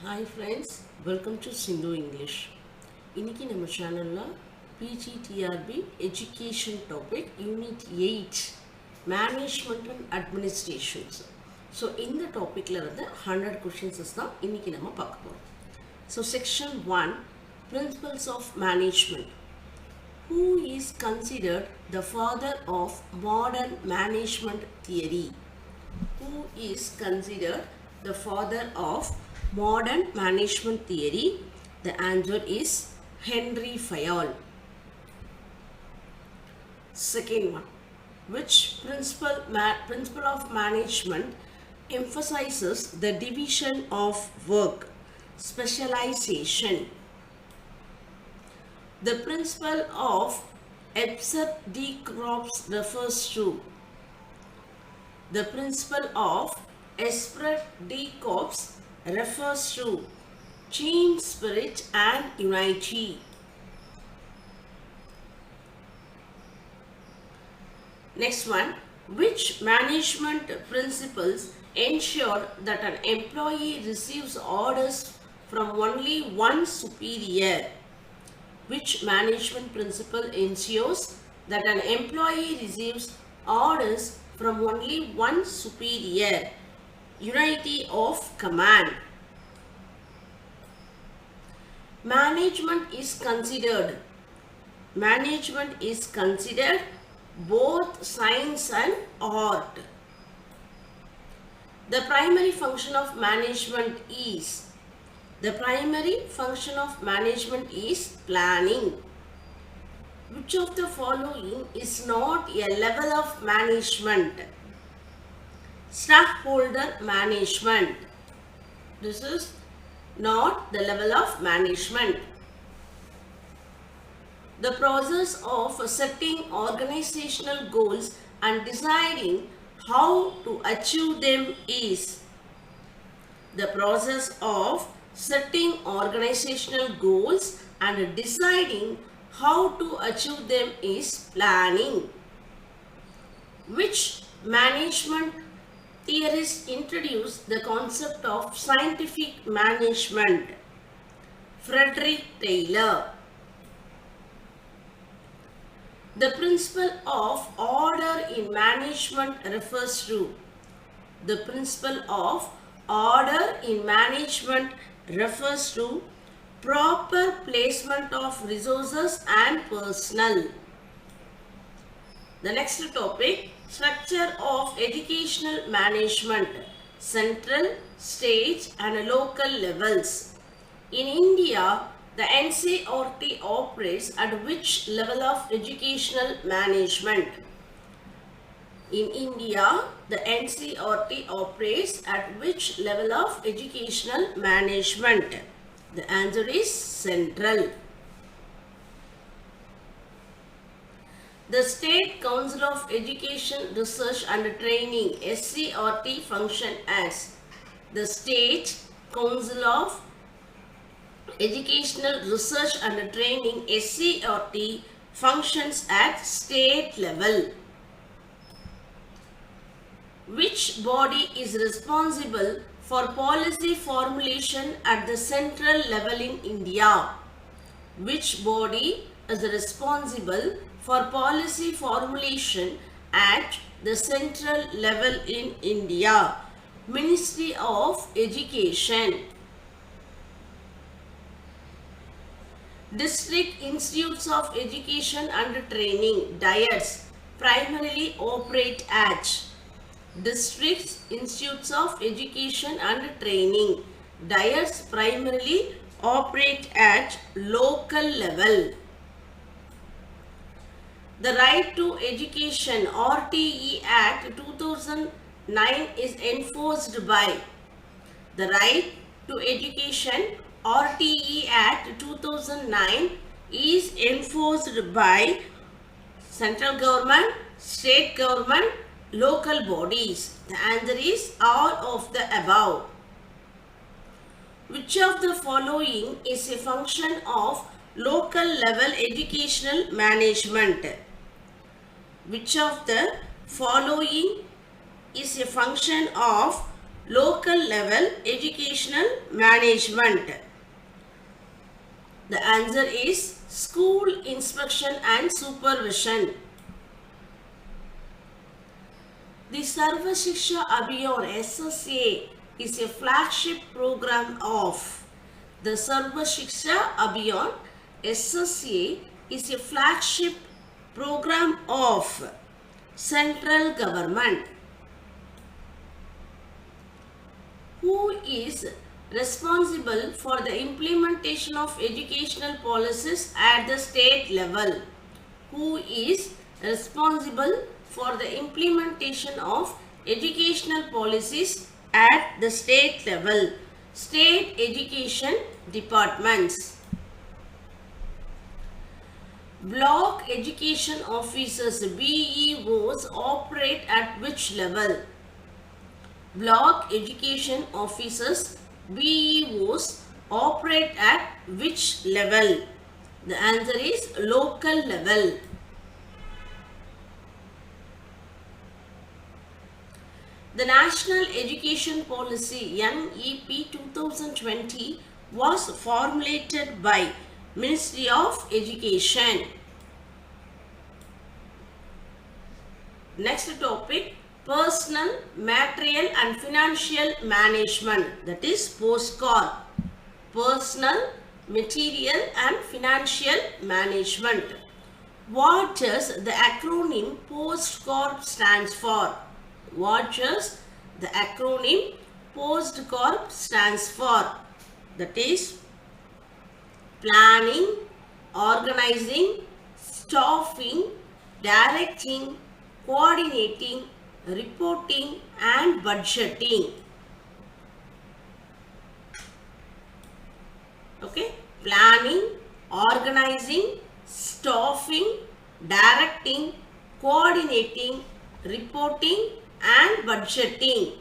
Hi friends, welcome to Sindhu English. இன்னைக்கு நம்ம சேனல்ல PG TRB Education Topic Unit 8 Management and Administrations. So இந்த டாபிக்ல இருந்து 100 questions தான் இன்னைக்கு நம்ம பார்க்க போறோம். So section 1 Principles of Management. Who is considered the father of modern management theory? Who is considered the father of modern management theory? The answer is Henry Fayol. Second one, which principle of management emphasizes the division of work, specialization? The principle of Esprit-de-Corps refers to. The principle of Esprit-de-Corps refers to team spirit and unity. Next one, which management principles ensure that an employee receives orders from only one superior? Which management principle ensures that an employee receives orders from only one superior? Unity of command. Management is considered both science and art. The primary function of management is planning. Which of the following is not a level of management? Stakeholder management. This is not the level of management. The process of setting organizational goals and deciding how to achieve them is. The process of setting organizational goals and deciding how to achieve them is planning. Which management theorists introduced the concept of scientific management? Frederick Taylor. The principle of order in management refers to. The principle of order in management refers to proper placement of resources and personnel. The next topic, structure of educational management, central, state and local levels. In India, the NCRT operates at which level of educational management? In India, the NCRT operates at which level of educational management? The answer is central. The State Council of Education, Research and Training SCRT function as. The State Council of Educational Research and Training SCRT functions at state level. Which body is responsible for policy formulation at the central level in India? Which body is responsible for policy formulation at the central level in India? Ministry of Education. District Institutes of Education and Training (DIETs) primarily operate at. District Institutes of Education and Training (DIETs) primarily operate at local level. The Right to Education RTE Act 2009 is enforced by. The Right to Education RTE Act 2009 is enforced by central government, state government, local bodies. The answer is all of the above. Which of the following is a function of local level educational management? Which of the following is a function of Local level educational management. The answer is school inspection and supervision. The Sarva Shiksha Abhiyan SSA is a flagship program of the Sarva Shiksha Abhiyan SSA is a flagship program of central government. Who is responsible for the implementation of educational policies at the state level? Who is responsible for the implementation of educational policies at the state level? State education departments. Block education officers BEOs operate at which level? Block education officers BEOs operate at which level? The answer is local level. The National Education Policy NEP 2020 was formulated by Ministry of Education. Next topic, personal, material and financial management, that is POSCOR. Personal, material and financial management. What does the acronym POSCOR stands for? What does the acronym POSCOR stands for? That is planning, organizing, staffing, directing, coordinating, reporting and budgeting. Okay, planning, organizing, staffing, directing, coordinating, reporting and budgeting.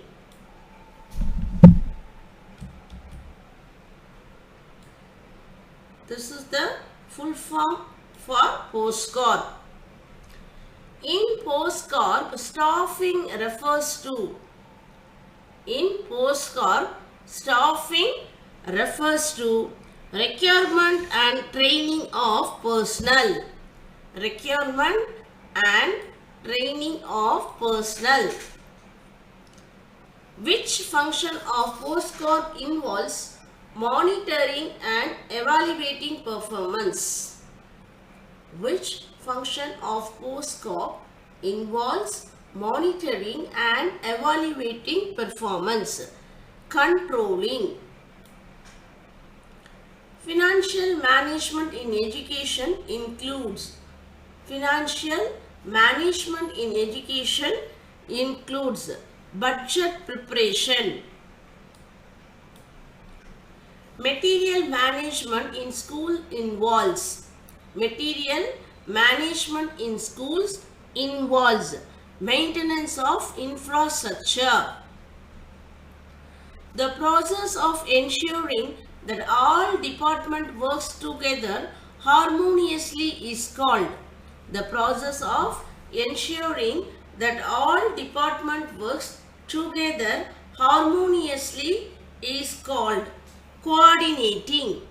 This is the full form for POSCOR. In POSCOR, staffing refers to requirement and training of personnel. Requirement and training of personnel. Which function of POSCOR involves monitoring and evaluating performance? Which function of POSCOR involves monitoring and evaluating performance? Controlling. Financial management in education includes budget preparation. Material management in school involves maintenance of infrastructure. The process of ensuring that all department works together harmoniously is called. The process of ensuring that all department works together harmoniously is called coordinating.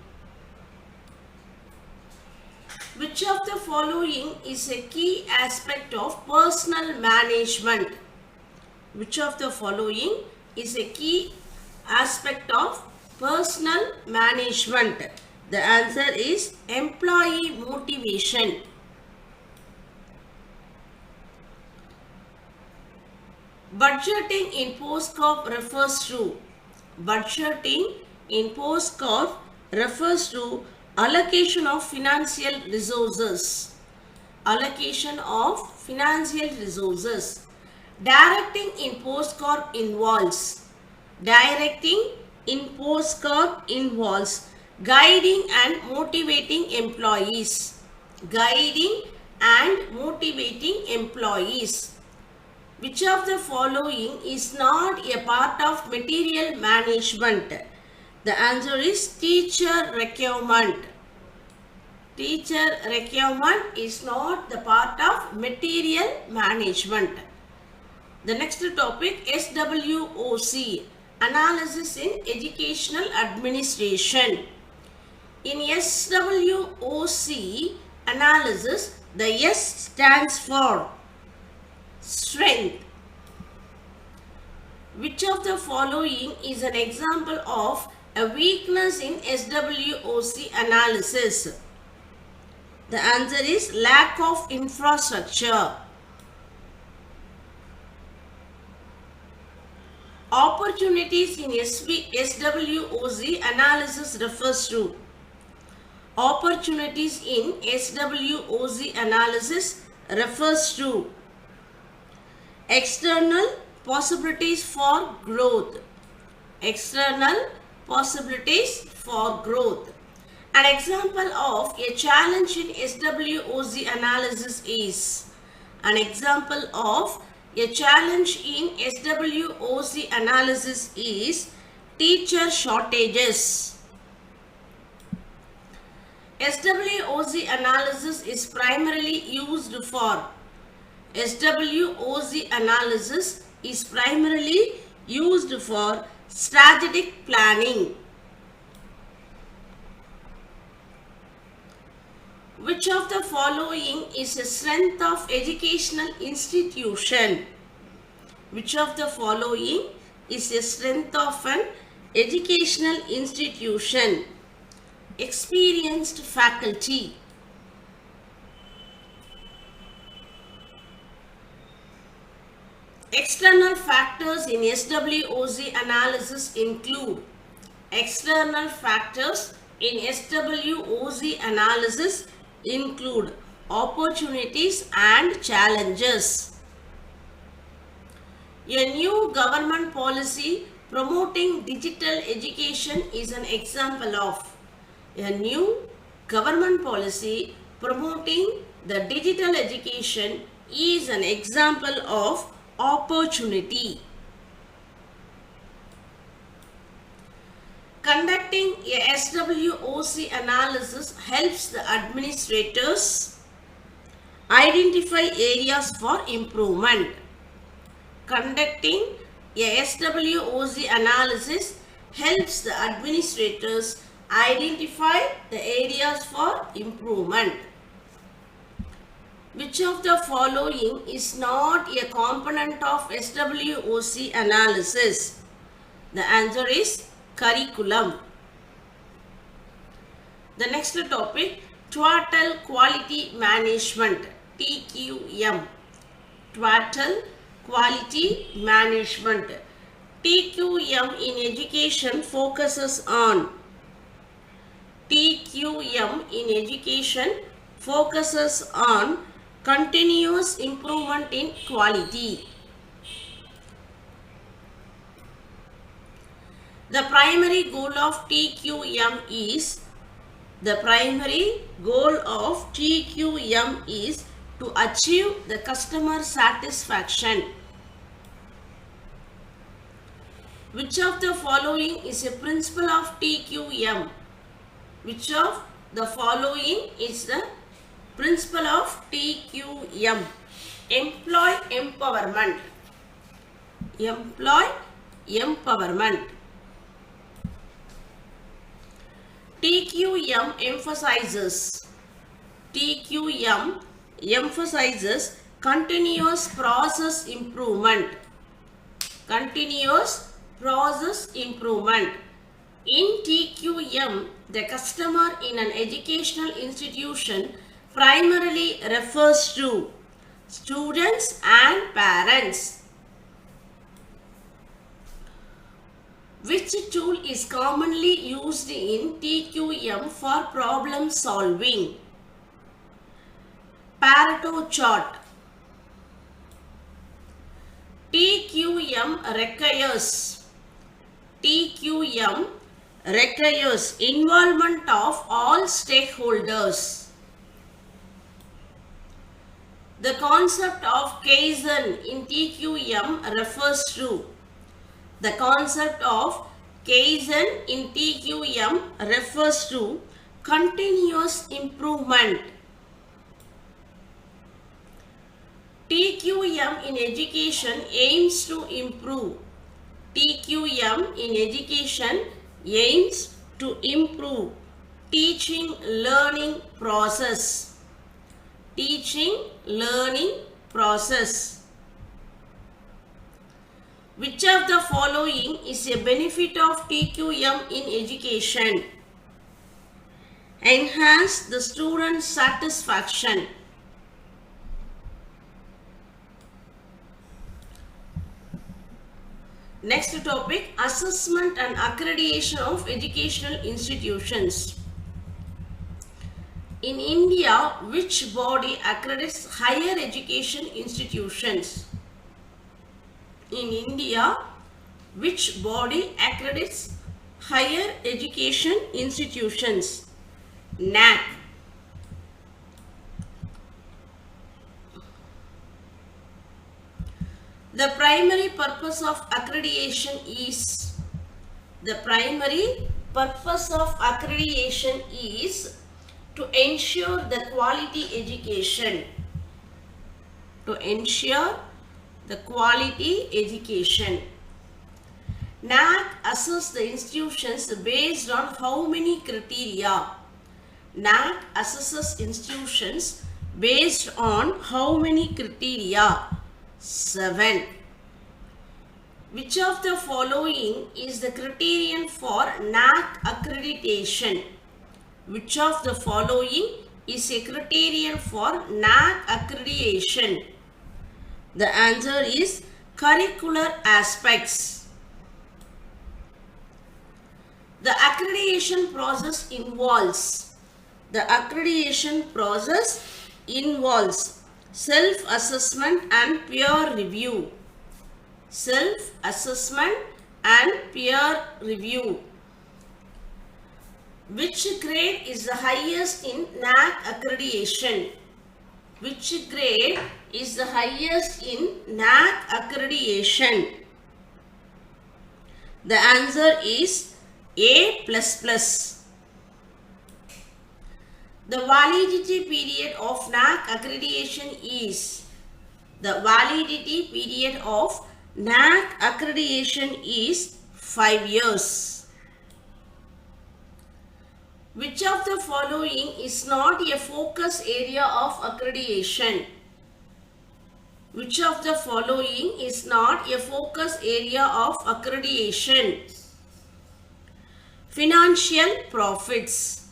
Which of the following is a key aspect of personal management? Which of the following is a key aspect of personal management? The answer is employee motivation. Budgeting in POSCOR refers to allocation of financial resources. Directing in POSCOR involves guiding and motivating employees. Which of the following is not a part of material management? The answer is teacher recruitment. Teacher recruitment is not the part of material management. The next topic, SWOC, analysis in educational administration. In SWOC analysis, the S stands for strength. Which of the following is an example of a weakness in SWOC analysis? The answer is lack of infrastructure. Opportunities in SWOC analysis refers to opportunities in SWOC analysis refers to external possibilities for growth. External possibilities for growth. An example of a challenge in SWOC analysis is an example of a challenge in SWOC analysis is teacher shortages. SWOC analysis is primarily used for strategic planning. Which of the following is a strength of educational institution? Which of the following is a strength of an educational institution? Experienced faculty. External factors in SWOC analysis include opportunities and challenges. A new government policy promoting digital education is an example of a new government policy promoting the digital education is an example of opportunity. Conducting a SWOC analysis helps the administrators identify areas for improvement. Conducting a SWOC analysis helps the administrators identify the areas for improvement. Which of the following is not a component of SWOC analysis? The answer is curriculum. The next topic, total quality management, TQM. Total quality management. TQM in education focuses on continuous improvement in quality. The primary goal of TQM is to achieve the customer satisfaction. Which of the following is a principle of TQM? Which of the following is the principle of TQM? Employee empowerment. Employee empowerment. TQM emphasizes continuous process improvement. Continuous process improvement. In TQM, the customer in an educational institution primarily refers to students and parents. Which tool is commonly used in TQM for problem solving? Pareto chart. TQM requires involvement of all stakeholders. The concept of Kaizen in TQM refers to continuous improvement. TQM in education aims to improve TQM in education aims to improve teaching learning process. Teaching learning process. Which of the following is a benefit of TQM in education? Enhance the student satisfaction. Next topic, assessment and accreditation of educational institutions. In India, which body accredits higher education institutions? In India, which body accredits higher education institutions? NAC. The primary purpose of accreditation is to ensure the quality education. To ensure the quality education. NAC assesses the institutions based on how many criteria? NAC assesses institutions based on how many criteria? 7. Which of the following is the criterion for NAC accreditation? Which of the following is a criterion for NAC accreditation? The answer is curricular aspects. The accreditation process involves self-assessment and peer review. Self-assessment and peer review. Which grade is the highest in NAC accreditation? Which grade is the highest in NAC accreditation? The answer is A++. The validity period of NAC accreditation is. The validity period of NAC accreditation is 5 years. Which of the following is not a focus area of accreditation? Which of the following is not a focus area of accreditation? Financial profits.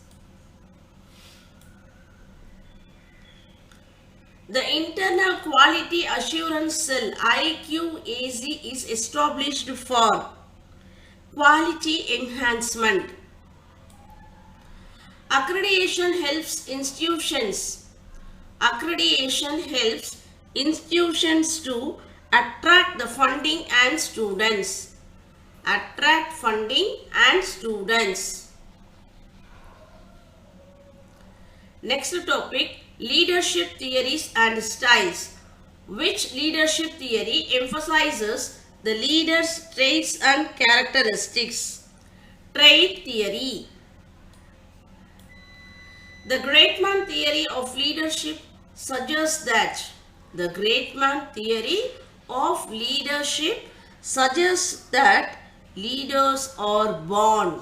The internal quality assurance cell IQAC is established for quality enhancement. Accreditation helps institutions to attract the funding and students. Attract funding and students. Next topic, leadership theories and styles. Which leadership theory emphasizes the leader's traits and characteristics? Trait theory. The great man theory of leadership suggests that leaders are born.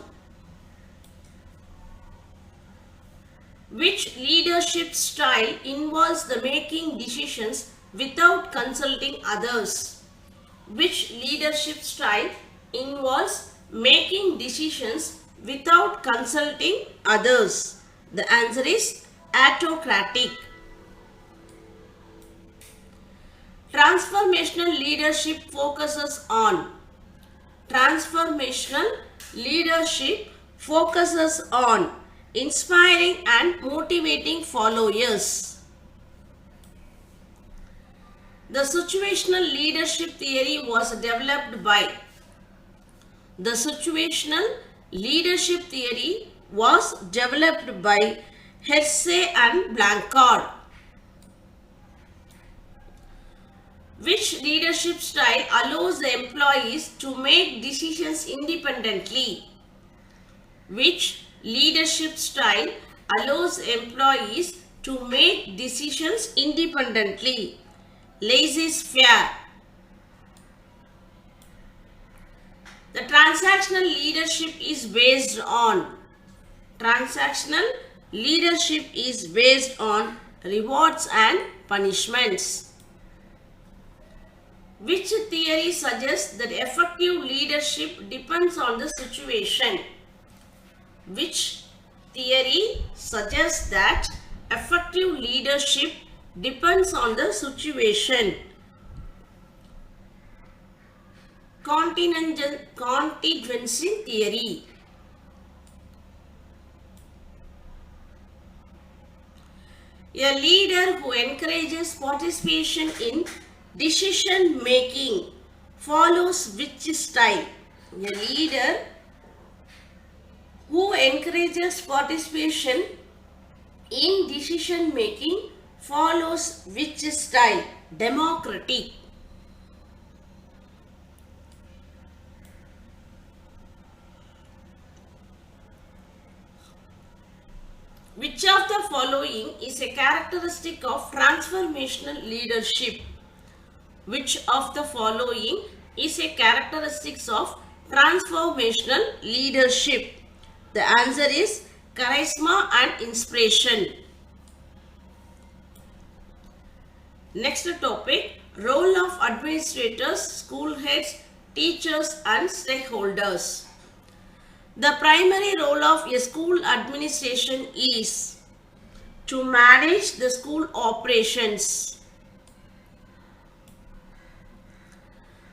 Which leadership style involves the making decisions without consulting others? Which leadership style involves making decisions without consulting others? The answer is autocratic. Transformational leadership focuses on. Transformational leadership focuses on inspiring and motivating followers. The situational leadership theory was developed by. The situational leadership theory was developed by Hersey and Blanchard. Which leadership style allows the employees to make decisions independently? Which leadership style allows employees to make decisions independently? Laissez-faire. Transactional leadership is based on rewards and punishments. Which theory suggests that effective leadership depends on the situation? Which theory suggests that effective leadership depends on the situation? Contingency theory. A leader who encourages participation in decision making follows which style? A leader who encourages participation in decision making follows which style? Democratic. Which of the following is a characteristic of transformational leadership? Which of the following is a characteristic of transformational leadership? The answer is charisma and inspiration. Next topic, role of administrators, school heads, teachers and stakeholders. The primary role of a school administration is to manage the school operations.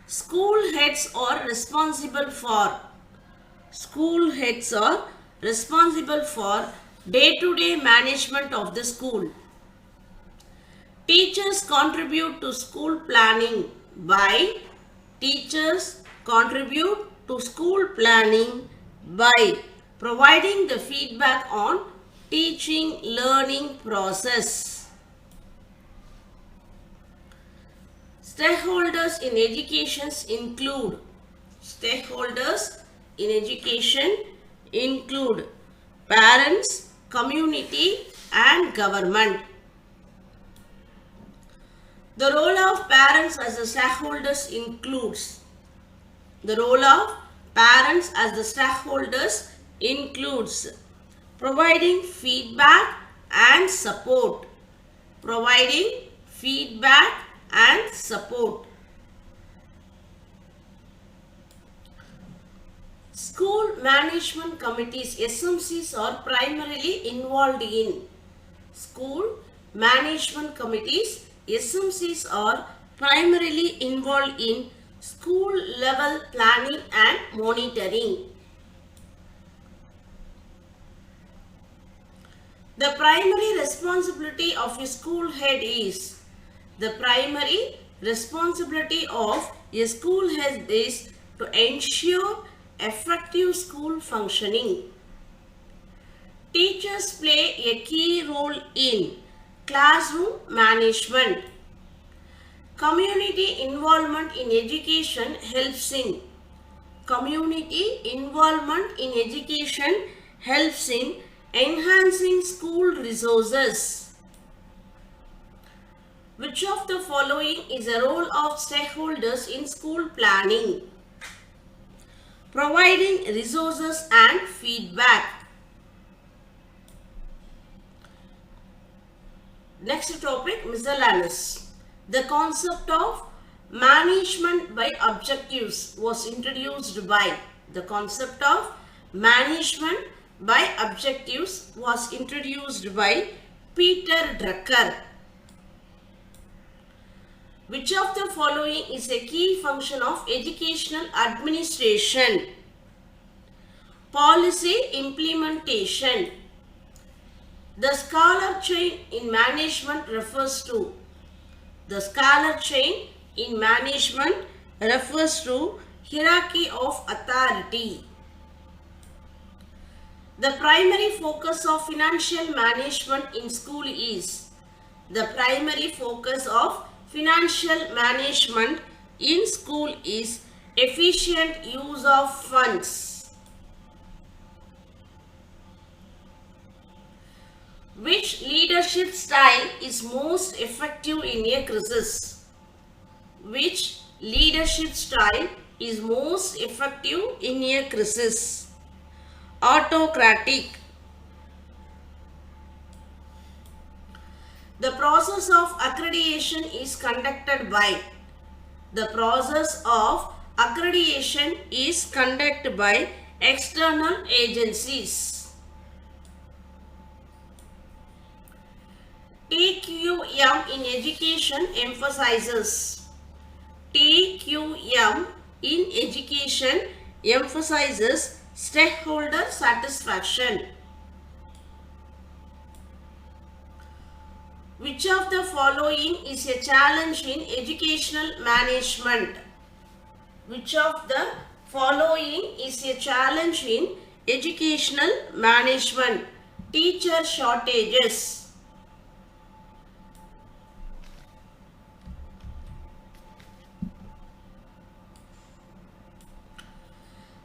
School heads are responsible for day-to-day management of the school. Teachers contribute to school planning by providing the feedback on teaching learning process. Stakeholders in education include parents, community and government. The role of parents as the stakeholders includes providing feedback and support. School management committees, SMCs, are primarily involved in school level planning and monitoring. The primary responsibility of a school head is to ensure effective school functioning. Teachers play a key role in classroom management. Community involvement in education helps in enhancing school resources. Which of the following is a role of stakeholders in school planning? Providing resources and feedback. Next topic, miscellaneous. The concept of management by objectives was introduced by Peter Drucker. Which of the following is a key function of educational administration? Policy implementation. The scalar chain in management refers to hierarchy of authority. The primary focus of financial management in school is efficient use of funds. Which leadership style is most effective in a crisis? Which leadership style is most effective in a crisis? Autocratic. The process of accreditation is conducted by. The process of accreditation is conducted by external agencies. TQM in education emphasizes. TQM in education emphasizes stakeholder satisfaction. Which of the following is a challenge in educational management? Which of the following is a challenge in educational management? Teacher shortages.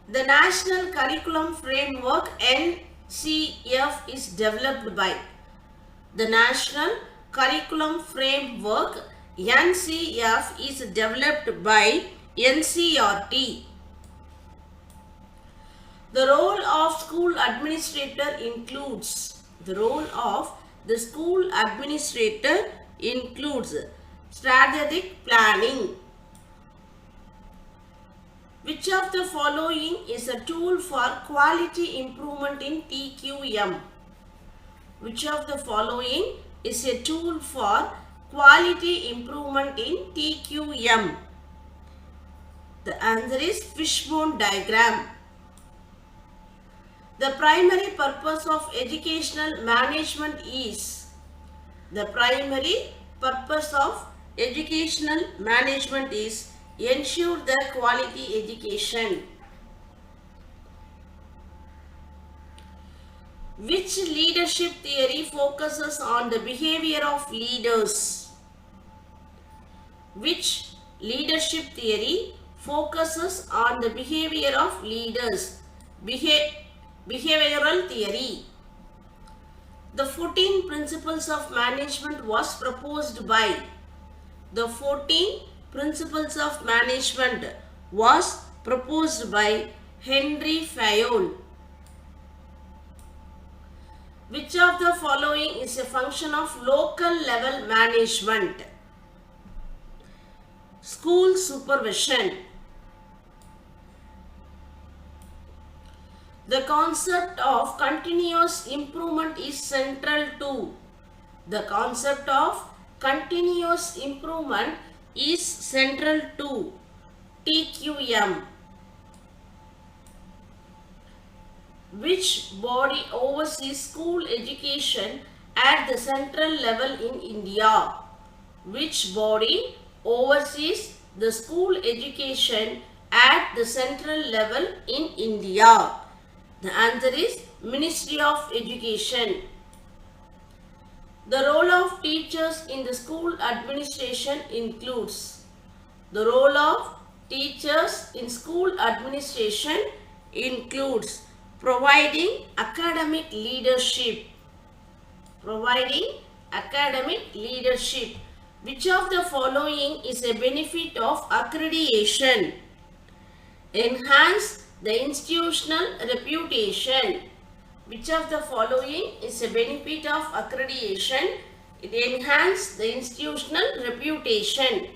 The National Curriculum Framework NCF is developed by. The National Curriculum Framework NCF is developed by NCRT. The role of school administrator includes. The role of the school administrator includes strategic planning. Which of the following is a tool for quality improvement in TQM? Which of the following is a tool for quality improvement in TQM? The answer is fishbone diagram. The primary purpose of educational management is. The primary purpose of educational management is ensure the quality education. Which leadership theory focuses on the behavior of leaders? Which leadership theory focuses on the behavior of leaders? Behavioral theory. The 14 principles of management was proposed by. The 14 principles of management was proposed by Henry Fayol. Which of the following is a function of local level management? School supervision. The concept of continuous improvement is central to. The concept of continuous improvement is central to TQM. Which body oversees school education at the central level in India? Which body oversees the school education at the central level in India? The answer is Ministry of Education. The role of teachers in the school administration includes. The role of teachers in school administration includes providing academic leadership. Providing academic leadership. Which of the following is a benefit of accreditation? Enhance the institutional reputation. Which of the following is a benefit of accreditation? It enhances the institutional reputation.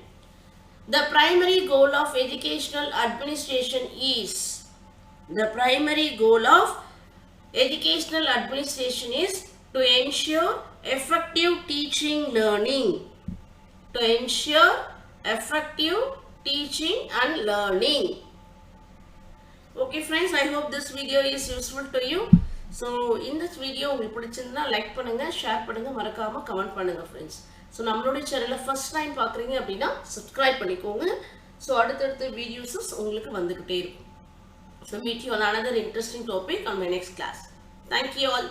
The primary goal of educational administration is. The primary goal of educational administration is to ensure effective teaching learning. To ensure effective teaching and learning. Okay friends, I hope this video is useful to you. So in this video உங்களுக்கு பிடிச்சிருந்தா like பண்ணுங்க, share பண்ணுங்க, மறக்காம comment பண்ணுங்க friends. So நம்மளுடைய சேனலை first time பார்க்குறீங்க அப்படின்னா subscribe பண்ணிக்கோங்க. So அடுத்தடுத்த videos உங்களுக்கு வந்துகிட்டே இருக்கும். So meet you on another interesting topic on my next class. Thank you all.